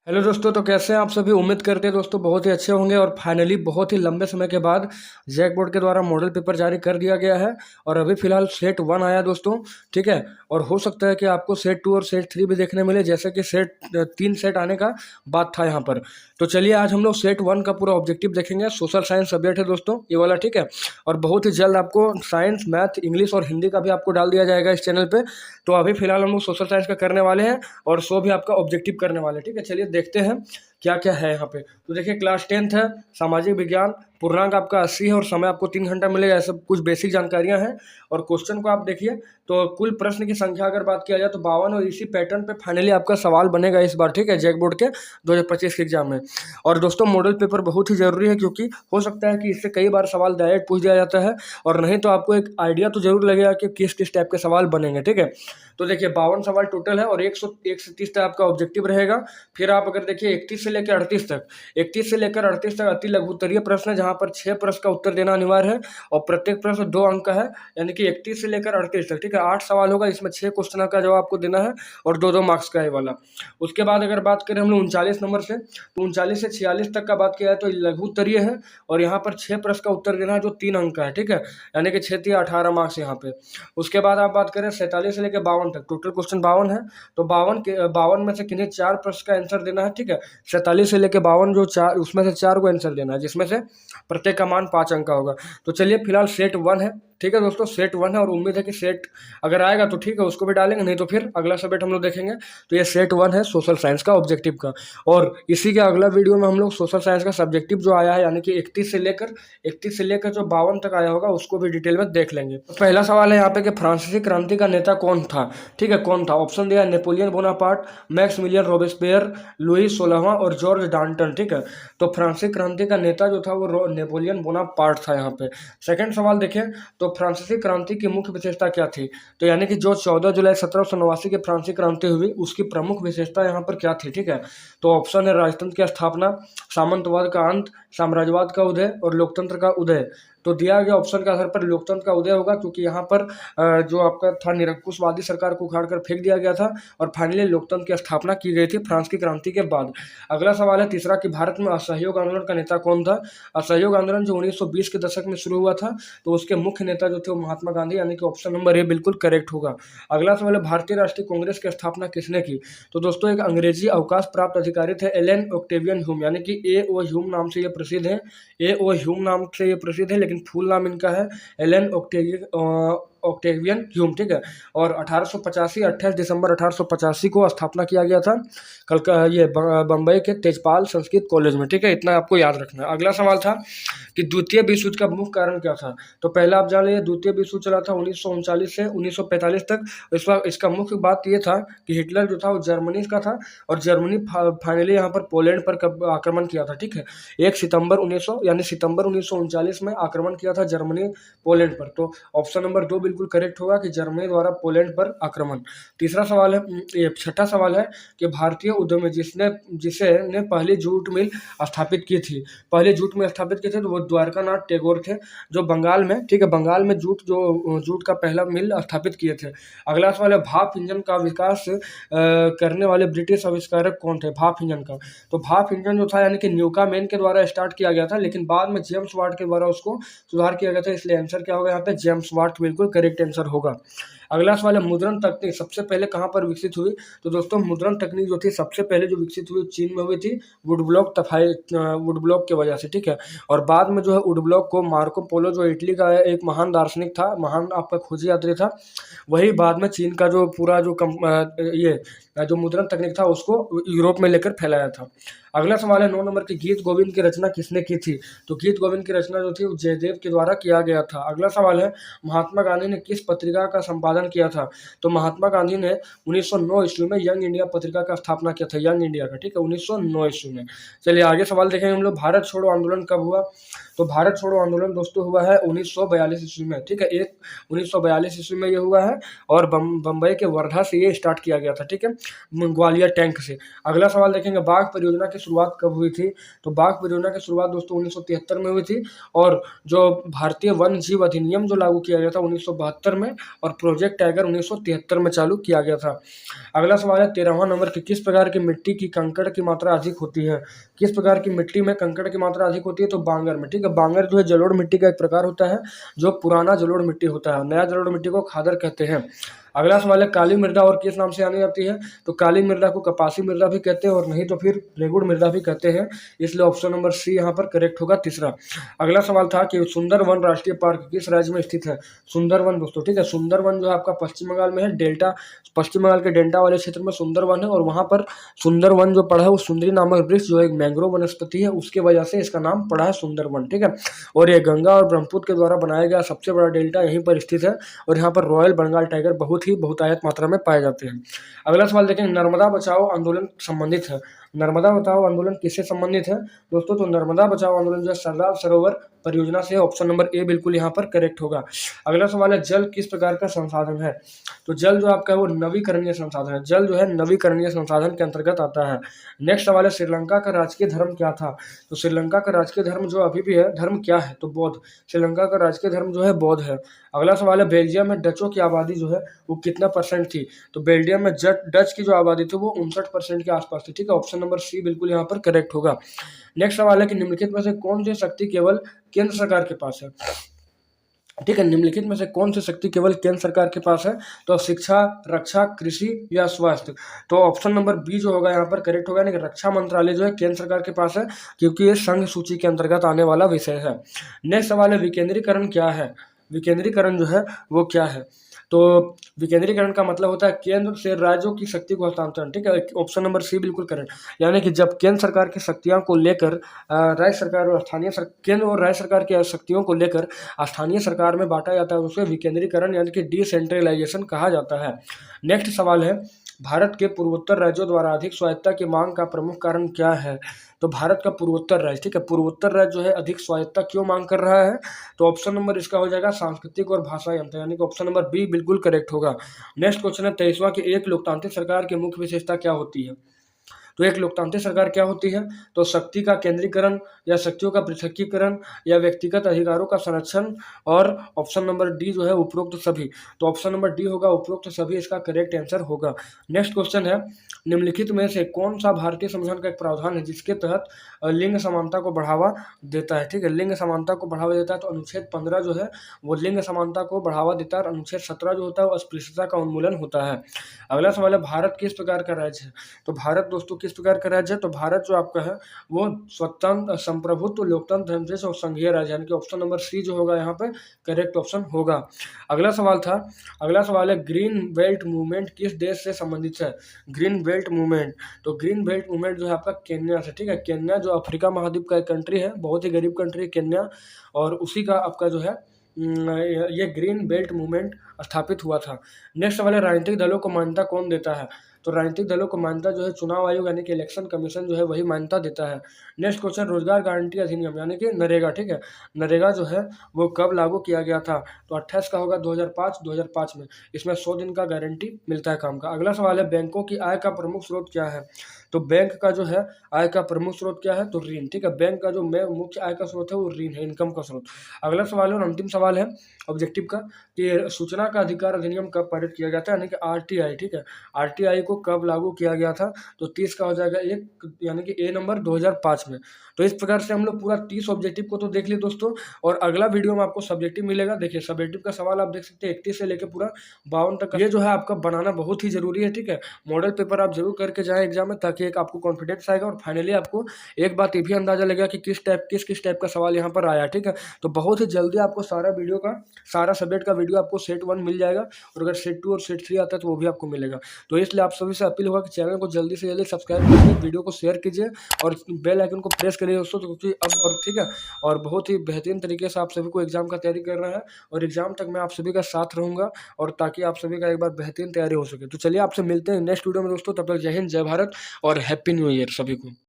Hello दोस्तों, तो कैसे हैं आप सभी। उम्मीद करते हैं दोस्तों बहुत ही अच्छे होंगे। और फाइनली बहुत ही लंबे समय के बाद जैक बोर्ड के द्वारा मॉडल पेपर जारी कर दिया गया है। और अभी फिलहाल सेट 1 आया दोस्तों, ठीक है। और हो सकता है कि आपको सेट 2 और सेट 3 भी देखने मिले, जैसे कि सेट 3 सेट आने का बात था यहाँ पर। तो चलिए आज हम लोग सेट 1 का पूरा ऑब्जेक्टिव देखेंगे। सोशल साइंस सब्जेक्ट है दोस्तों ये वाला, ठीक है। और बहुत ही जल्द आपको साइंस, मैथ, इंग्लिश और हिंदी का भी आपको डाल दिया जाएगा इस चैनल पे। तो अभी फिलहाल हम लोग सोशल साइंस का करने वाले हैं और सो भी आपका ऑब्जेक्टिव करने वाले हैं, ठीक है। चलिए देखते हैं क्या क्या है यहाँ पे। तो देखिए क्लास 10th है, सामाजिक विज्ञान, पूर्णांक आपका 80 है और समय आपको 3 घंटा मिलेगा। ऐसे कुछ बेसिक जानकारियाँ हैं। और क्वेश्चन को आप देखिए तो कुल प्रश्न की संख्या अगर बात किया जाए तो 52, और इसी पैटर्न पे फाइनली आपका सवाल बनेगा इस बार, ठीक है, जैक बोर्ड के 2025 के एग्जाम में। और दोस्तों मॉडल पेपर बहुत ही जरूरी है, क्योंकि हो सकता है कि इससे कई बार सवाल डायरेक्ट पूछ दिया जाता है, और नहीं तो आपको एक आइडिया तो जरूर लगेगा कि किस किस टाइप के सवाल बनेंगे, ठीक है। तो देखिए 52 सवाल टोटल है और 101 से 30 तक आपका ऑब्जेक्टिव रहेगा। फिर आप अगर देखिए 31 से लेकर 38 तक, 31 से लेकर 38 तक अति लघु उत्तरीय प्रश्न है, जहां पर 6 प्रश्न का उत्तर देना अनिवार्य है और प्रत्येक प्रश्न 2 अंक का है। यानी कि 31 से लेकर 38 तक, ठीक है, 8 सवाल होगा, इसमें 6 क्वेश्चन का जवाब आपको देना है और 2-2 मार्क्स का है वाला। उसके बाद अगर बात करें हम लोग 39 नंबर से, तो 39 से 46 तक का बात किया है तो लघु उत्तरीय है और यहाँ पर 6 प्रश्न का उत्तर देना है जो 3 अंक का है, ठीक है। यानी कि 6 या 18 मार्क्स यहाँ पे। उसके बाद आप बात करें 47 से लेकर 52 तक, टोटल क्वेश्चन 52 है। तो 52 में से किन्हीं 4 प्रश्न का आंसर देना है, ठीक है। 47 से लेकर 52 जो 4, उसमें से 4 को आंसर देना है, जिसमें से प्रत्येक का मान 5 अंक का होगा। तो चलिए फिलहाल सेट 1 है, ठीक है दोस्तों, सेट 1 है और उम्मीद है कि सेट अगर आएगा तो ठीक है, उसको भी डालेंगे, नहीं तो फिर अगला सब्जेक्ट हम लोग देखेंगे। तो ये सेट 1 है सोशल साइंस का ऑब्जेक्टिव का। और इसी के अगला वीडियो में हम लोग सोशल साइंस का सब्जेक्टिव जो आया है, यानी कि 31 से लेकर जो 52 तक आया होगा, उसको भी डिटेल में देख लेंगे। तो पहला सवाल है यहाँ पे कि फ्रांसीसी क्रांति का नेता कौन था, ठीक है, कौन था। ऑप्शन दिया है Napoleon Bonaparte, Maximilien Robespierre, Louis 16वां और जॉर्ज डाल्टन, ठीक है। तो फ्रांसीसी क्रांति का नेता जो था वो नेपोलियन बोनापार्ट था यहाँ पे। सेकंड सवाल देखें तो फ्रांसीसी क्रांति की मुख्य विशेषता क्या थी। तो यानी कि जो 14 जुलाई 1789 की फ्रांसीसी क्रांति हुई, उसकी प्रमुख विशेषता यहाँ पर क्या थी, ठीक है। तो ऑप्शन है राजतंत्र की स्थापना, सामंतवाद का अंत, साम्राज्यवाद का उदय और लोकतंत्र का उदय। तो दिया गया ऑप्शन के आधार पर लोकतंत्र का उदय होगा, क्योंकि यहाँ पर जो आपका था निरंकुशवादी सरकार को उखाड़ कर फेंक दिया गया था और फाइनली लोकतंत्र की स्थापना की गई थी फ्रांस की क्रांति के बाद। अगला सवाल है तीसरा कि भारत में असहयोग आंदोलन का नेता कौन था। असहयोग आंदोलन जो 1920 के दशक में शुरू हुआ था, तो उसके मुख्य नेता जो थे वो महात्मा गांधी, यानी कि ऑप्शन नंबर ए बिल्कुल करेक्ट होगा। अगला सवाल है भारतीय राष्ट्रीय कांग्रेस की स्थापना किसने की। तो दोस्तों एक अंग्रेजी अवकाश प्राप्त अधिकारी थे एलन ऑक्टेवियन ह्यूम, यानी कि ए ओ ह्यूम नाम से ये प्रसिद्ध है। ए ओ ह्यूम नाम से ये प्रसिद्ध है, लेकिन फुल नाम इनका है एलन ऑक्टेवियन ह्यूम, ठीक है। और 1885 28 दिसंबर 1885 को स्थापना किया गया था ये बम्बई के तेजपाल संस्कृत कॉलेज में, ठीक है। इतना आपको याद रखना है। अगला सवाल था कि द्वितीय विश्व युद्ध का मुख्य कारण क्या था। तो पहला आप जान लीजिए, द्वितीय विश्व युद्ध चला था 1939 से 1945 तक। इसका मुख्य बात ये था कि हिटलर जो था वो जर्मनी का था और जर्मनी फाइनली यहाँ पर पोलैंड पर आक्रमण किया था, ठीक है। 1 सितंबर 1900 यानी सितंबर 1939 में आक्रमण किया था जर्मनी पोलैंड पर। तो ऑप्शन नंबर 2 बिल्कुल करेक्ट होगा कि जर्मनी द्वारा पोलैंड पर आक्रमण। तीसरा सवाल है, ये छठा सवाल है कि भारतीय उद्यमी जिसे ने पहली जूट मिल स्थापित की थी, पहले जूट मिल स्थापित किए थे, तो वो द्वारकानाथ टैगोर थे, जो बंगाल में, ठीक है, बंगाल में जूट का पहला मिल स्थापित किए थे। अगला सवाल है भाप इंजन का विकास करने वाले ब्रिटिश आविष्कारक कौन थे। भाप इंजन का, तो भाप इंजन जो था यानी कि न्यूकामेन के द्वारा स्टार्ट किया गया था, लेकिन बाद में जेम्स वाट के द्वारा उसको सुधार किया गया था, इसलिए आंसर क्या होगा यहाँ पे जेम्स वाट बिल्कुल करेक्ट आंसर होगा। अगला सवाल है मुद्रण तकनीक सबसे पहले कहाँ पर विकसित हुई। तो दोस्तों मुद्रण तकनीक जो थी सबसे पहले जो विकसित हुई चीन में हुई थी, वुड ब्लॉक की वजह से, ठीक है। और बाद में जो है वुड ब्लॉक को मार्को पोलो जो इटली का एक महान दार्शनिक था, महान आपका खोजी यात्री था, वही बाद में चीन का जो पूरा जो मुद्रण तकनीक था उसको यूरोप में लेकर फैलाया था। अगला सवाल है 9 नंबर की गीत गोविंद की रचना किसने की थी। तो गीत गोविंद की रचना जो थी वो जयदेव के द्वारा किया गया था। अगला सवाल है महात्मा गांधी ने किस पत्रिका का संपादन किया था। तो महात्मा गांधी ने 1909 ईस्वी में यंग इंडिया पत्रिका का स्थापना किया था, यंग इंडिया का, ठीक है, 1909 ईस्वी में। चलिए आगे सवाल देखेंगे हम लोग, भारत छोड़ो आंदोलन कब हुआ। तो भारत छोड़ो आंदोलन दोस्तों हुआ है 1942 ईस्वी में, ठीक है, 1942 ईस्वी में ये हुआ है और बम्बई के वर्धा से ये स्टार्ट किया गया था, ठीक है, ग्वालियर टैंक से। अगला सवाल देखेंगे बाघ परियोजना की शुरुआत कब हुई थी। तो बाघ परियोजना की शुरुआत दोस्तों 1973 में हुई थी और जो भारतीय वन्य जीव अधिनियम जो लागू किया गया था 1972 में, और प्रोजेक्ट टाइगर 1973 में चालू किया गया था। अगला सवाल है 13वां नंबर की, किस प्रकार की मिट्टी की कंकड़ की मात्रा अधिक होती है? किस प्रकार की मिट्टी में कंकड़ की मात्रा अधिक होती है? तो बांगर में, ठीक है। बांगर जो है जलोढ़ मिट्टी का एक प्रकार होता है, जो पुराना जलोढ़ मिट्टी होता है। नया जलोढ़ मिट्टी को खादर कहते हैं। अगला सवाल है काली मृदा और किस नाम से जानी जाती है? तो काली मृदा को कपासी मृदा भी कहते हैं और नहीं तो फिर रेगुड़ मृदा भी कहते हैं, इसलिए ऑप्शन नंबर सी यहाँ पर करेक्ट होगा, तीसरा। अगला सवाल था कि सुंदरवन राष्ट्रीय पार्क किस राज्य में स्थित है? सुंदरवन दोस्तों, ठीक है, सुंदरवन जो है आपका पश्चिम बंगाल में है। डेल्टा, पश्चिम बंगाल के डेल्टा वाले क्षेत्र में सुंदरवन है और वहां पर सुंदरवन जो पड़ा है वो सुंदरी नामक वृक्ष जो एक मैंग्रोव वनस्पति है उसके वजह से इसका नाम पड़ा है सुंदरवन, ठीक है। और ये गंगा और ब्रह्मपुत्र के द्वारा बनाया गया सबसे बड़ा डेल्टा यहीं पर स्थित है और यहाँ पर रॉयल बंगाल टाइगर बहुत ही बहुतायत मात्रा में पाए जाते हैं। अगला सवाल देखेंगे, नर्मदा बचाओ आंदोलन संबंधित है। नर्मदा बचाओ आंदोलन किससे संबंधित है दोस्तों? तो नर्मदा बचाओ आंदोलन जो है सरदार सरोवर परियोजना से, ऑप्शन नंबर ए बिल्कुल यहाँ पर करेक्ट होगा। अगला सवाल है जल किस प्रकार का संसाधन है? तो जल जो आपका है वो नवीकरणीय संसाधन है। जल जो है नवीकरणीय संसाधन के अंतर्गत आता है। नेक्स्ट सवाल है श्रीलंका का राजकीय धर्म क्या था? तो श्रीलंका का राजकीय धर्म जो अभी भी है, धर्म क्या है? तो बौद्ध। श्रीलंका का राजकीय धर्म जो है बौद्ध है। अगला सवाल है बेल्जियम में डचों की आबादी जो है वो कितना परसेंट थी? तो बेल्जियम में डच की जो आबादी थी वो 59% के आसपास थी, ठीक है। ऑप्शन नंबर सी बिल्कुल यहाँ पर करेक्ट होगा। नेक्स्ट सवाल है कि निम्नलिखित में से कौन सी शक्ति केवल केंद्र सरकार के पास है? ठीक है, निम्नलिखित में से कौन सी शक्ति केवल केंद्र सरकार के पास है? तो शिक्षा, रक्षा, कृषि या स्वास्थ्य? तो ऑप्शन नंबर बी जो होगा यहाँ पर करेक्ट होगा, यानी कि रक्षा मंत्रालय जो है केंद्र सरकार के पास है क्योंकि ये संघ सूची के अंतर्गत आने वाला विषय है। नेक्स्ट सवाल है विकेंद्रीकरण क्या है? विकेंद्रीकरण जो है वो क्या है? तो विकेंद्रीकरण का मतलब होता है केंद्र से राज्यों की शक्ति को हस्तांतरण, ठीक है। ऑप्शन नंबर सी बिल्कुल करेक्ट, यानी कि जब केंद्र सरकार की शक्तियों को लेकर राज्य सरकार और केंद्र और राज्य सरकार की शक्तियों को लेकर स्थानीय सरकार में बांटा जाता है, उसे विकेंद्रीकरण यानी कि डिसेंट्रलाइजेशन कहा जाता है। नेक्स्ट सवाल है भारत के पूर्वोत्तर राज्यों द्वारा अधिक स्वायत्तता की मांग का प्रमुख कारण क्या है? तो भारत का पूर्वोत्तर राज्य, ठीक है, पूर्वोत्तर राज्य जो है अधिक स्वायत्तता क्यों मांग कर रहा है? तो ऑप्शन नंबर इसका हो जाएगा सांस्कृतिक और भाषाई अंतर, यानी कि ऑप्शन नंबर बी बिल्कुल करेक्ट होगा। नेक्स्ट क्वेश्चन है 23वां कि एक लोकतांत्रिक सरकार की मुख्य विशेषता क्या होती है? तो एक लोकतांत्रिक सरकार क्या होती है? तो शक्ति का केंद्रीकरण या शक्तियों का पृथकीकरण या व्यक्तिगत अधिकारों का संरक्षण, और ऑप्शन नंबर डी जो है उपरोक्त सभी। तो ऑप्शन नंबर डी होगा उपरोक्त सभी, इसका करेक्ट आंसर होगा। नेक्स्ट क्वेश्चन है निम्नलिखित में से कौन सा भारतीय संविधान का एक प्रावधान है जिसके तहत लिंग समानता को बढ़ावा देता है? ठीक है, लिंग समानता को बढ़ावा देता है। तो अनुच्छेद 15 जो है वो लिंग समानता को बढ़ावा देता है और अनुच्छेद 17 जो होता है वो अस्पृश्यता का उन्मूलन होता है। अगला सवाल है भारत किस प्रकार का राज्य है? तो भारत दोस्तों किस प्रकार का राज्य है? तो भारत जो आपका है वो स्वतंत्र, संप्रभुत्व, लोकतंत्र, धर्मनिरपेक्ष और संघीय राज्य, यानी कि ऑप्शन नंबर सी जो होगा यहाँ पे करेक्ट ऑप्शन होगा। अगला सवाल है ग्रीन बेल्ट मूवमेंट किस देश से संबंधित है? ग्रीन बेल्ट मूवमेंट, तो ग्रीन बेल्ट मूवमेंट जो है आपका केन्या से, ठीक है। केन्या जो अफ्रीका महाद्वीप का एक कंट्री है, बहुत ही गरीब कंट्री है केन्या, और उसी का आपका जो है ये ग्रीन बेल्ट मूवमेंट स्थापित हुआ था। नेक्स्ट सवाल है राजनीतिक दलों को मान्यता कौन देता है? तो राजनीतिक दलों को मान्यता जो है चुनाव आयोग यानी कि इलेक्शन कमीशन जो है वही मान्यता देता है। नेक्स्ट क्वेश्चन रोजगार गारंटी अधिनियम यानी कि नरेगा, ठीक है, नरेगा जो है वो कब लागू किया गया था? तो 28 का होगा 2005 में। इसमें 100 दिन का गारंटी मिलता है काम का। अगला सवाल है बैंकों की आय का प्रमुख स्रोत क्या है? तो बैंक का जो है आय का प्रमुख स्रोत क्या है? तो ऋण, ठीक है। बैंक का जो मुख्य आय का स्रोत है वो ऋण है, इनकम का स्रोत। अगला सवाल है और अंतिम सवाल है ऑब्जेक्टिव का कि सूचना का अधिकार अधिनियम कब पारित किया गया था, यानी कि आरटीआई, ठीक है। आरटीआई को कब लागू किया गया था? तो 30 का हो जाएगा 1, यानी कि ए नंबर 2005 में। तो इस प्रकार से हम लोग पूरा 30 ऑब्जेक्टिव को तो देख लिए दोस्तों, और अगला वीडियो में आपको सब्जेक्टिव मिलेगा। देखिए सब्जेक्टिव का सवाल आप देख सकते हैं 31 से लेकर पूरा 52 तक। ये जो है आपका बनाना बहुत ही जरूरी है, ठीक है। मॉडल पेपर आप जरूर करके जाएं एग्जाम में, ताकि एक आपको कॉन्फिडेंस आएगा और फाइनली आपको एक बात ये भी अंदाजा लगेगा कि किस टाइप का सवाल यहाँ पर आया, ठीक है। तो बहुत ही जल्दी आपको सारा वीडियो का, सारा सब्जेक्ट का वीडियो आपको सेट 1 मिल जाएगा, और अगर सेट 2 और सेट 3 आता है तो वो भी आपको मिलेगा। तो इसलिए आप सभी से अपील होगा कि चैनल को जल्दी से जल्दी सब्सक्राइब कीजिए, वीडियो को शेयर कीजिए और बेल आइकन को प्रेस करिए दोस्तों, क्योंकि अब और ठीक है, और बहुत ही बेहतरीन तरीके से आप सभी को एग्जाम का तैयारी करना है, और एग्जाम तक मैं आप सभी का साथ रहूंगा, और ताकि आप सभी का एक बार बेहतरीन तैयारी हो सके। तो चलिए आपसे मिलते हैं नेक्स्ट वीडियो में दोस्तों, तब तक जय हिंद, जय भारत और हैप्पी न्यू ईयर सभी को।